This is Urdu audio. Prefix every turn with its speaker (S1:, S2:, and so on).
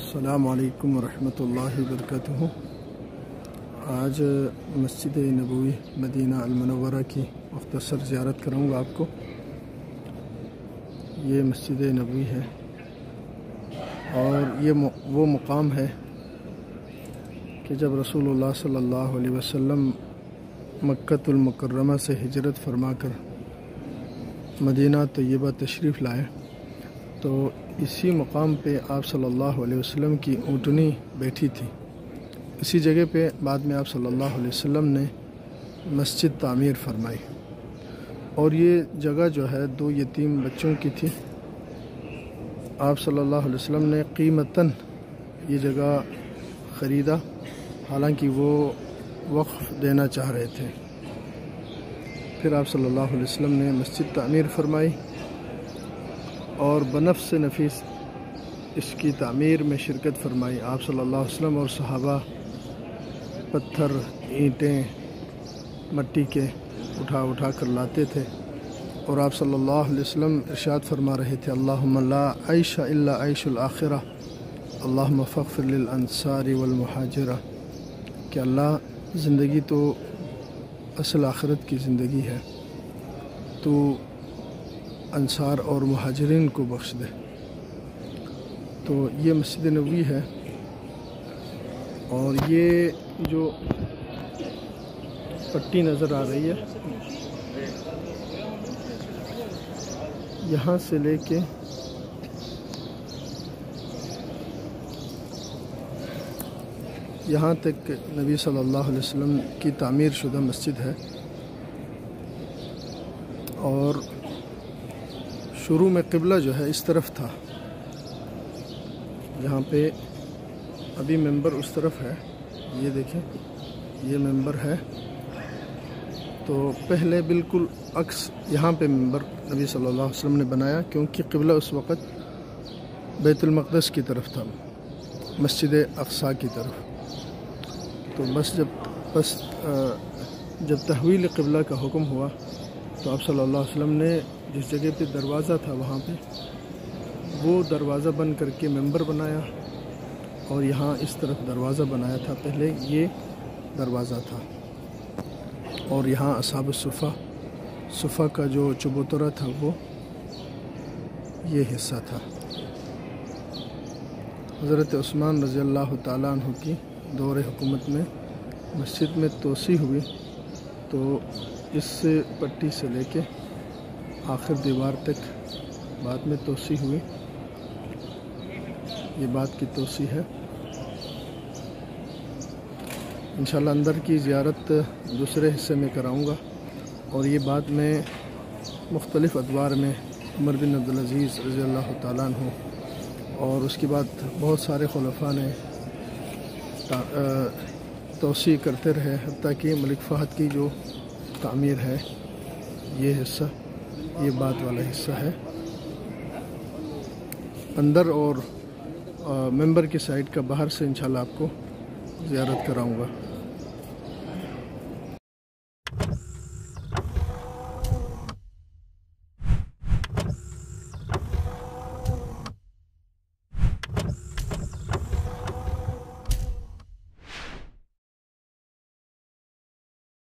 S1: السلام علیکم ورحمۃ اللہ وبرکاتہ۔ آج مسجد نبوی مدینہ المنورہ کی مختصر زیارت کراؤں گا آپ کو۔ یہ مسجد نبوی ہے اور یہ وہ مقام ہے کہ جب رسول اللہ صلی اللہ علیہ وسلم مکۃ المکرمہ سے ہجرت فرما کر مدینہ طیبہ تشریف لائے تو اسی مقام پہ آپ صلی اللہ علیہ وسلم کی اونٹنی بیٹھی تھی۔ اسی جگہ پہ بعد میں آپ صلی اللہ علیہ وسلم نے مسجد تعمیر فرمائی، اور یہ جگہ جو ہے 2 یتیم بچوں کی تھی۔ آپ صلی اللہ علیہ وسلم نے قیمتاً یہ جگہ خریدا، حالانکہ وہ وقف دینا چاہ رہے تھے۔ پھر آپ صلی اللہ علیہ وسلم نے مسجد تعمیر فرمائی اور بنفس نفیس اس کی تعمیر میں شرکت فرمائی۔ آپ صلی اللہ علیہ وسلم اور صحابہ پتھر، اینٹیں، مٹی کے اٹھا کر لاتے تھے، اور آپ صلی اللہ علیہ وسلم ارشاد فرما رہے تھے: اللہم لا عیش الا عیش الآخرہ، اللہم فاغفر للانصار والمہاجرہ، کہ اللہ زندگی تو اصل آخرت کی زندگی ہے، تو انصار اور مہاجرین کو بخش دے۔ تو یہ مسجد نبوی ہے، اور یہ جو پٹی نظر آ رہی ہے یہاں سے لے کے یہاں تک نبی صلی اللہ علیہ وسلم کی تعمیر شدہ مسجد ہے، اور شروع میں قبلہ جو ہے اس طرف تھا۔ یہاں پہ ابھی ممبر اس طرف ہے، یہ دیکھیں، یہ ممبر ہے۔ تو پہلے بالکل عکس یہاں پہ ممبر نبی صلی اللہ علیہ وسلم نے بنایا، کیونکہ قبلہ اس وقت بیت المقدس کی طرف تھا، مسجد اقصیٰ کی طرف۔ تو جب تحویل قبلہ کا حکم ہوا تو آپ صلی اللہ علیہ وسلم نے جس جگہ پہ دروازہ تھا وہاں پہ وہ دروازہ بند کر کے ممبر بنایا، اور یہاں اس طرف دروازہ بنایا تھا۔ پہلے یہ دروازہ تھا، اور یہاں اصحاب الصفہ کا جو چبوترا تھا وہ یہ حصہ تھا۔ حضرت عثمان رضی اللہ تعالیٰ عنہ کی دور حکومت میں مسجد میں توسیع ہوئی، تو اس پٹی سے لے کے آخر دیوار تک بعد میں توسیع ہوئی۔ یہ بات کی توسیع ہے۔ انشاءاللہ اندر کی زیارت دوسرے حصے میں کراؤں گا، اور یہ بات میں مختلف ادوار میں عمر بن عبدالعزیز رضی اللہ تعالیٰ عنہ اور اس کے بعد بہت سارے خلفاء نے توسیع کرتے رہے، حتیٰ کہ ملک فہد کی جو تعمیر ہے یہ حصہ، یہ بات والا حصہ ہے۔ اندر اور ممبر کی سائڈ کا باہر سے انشاءاللہ آپ کو زیارت کراؤں گا۔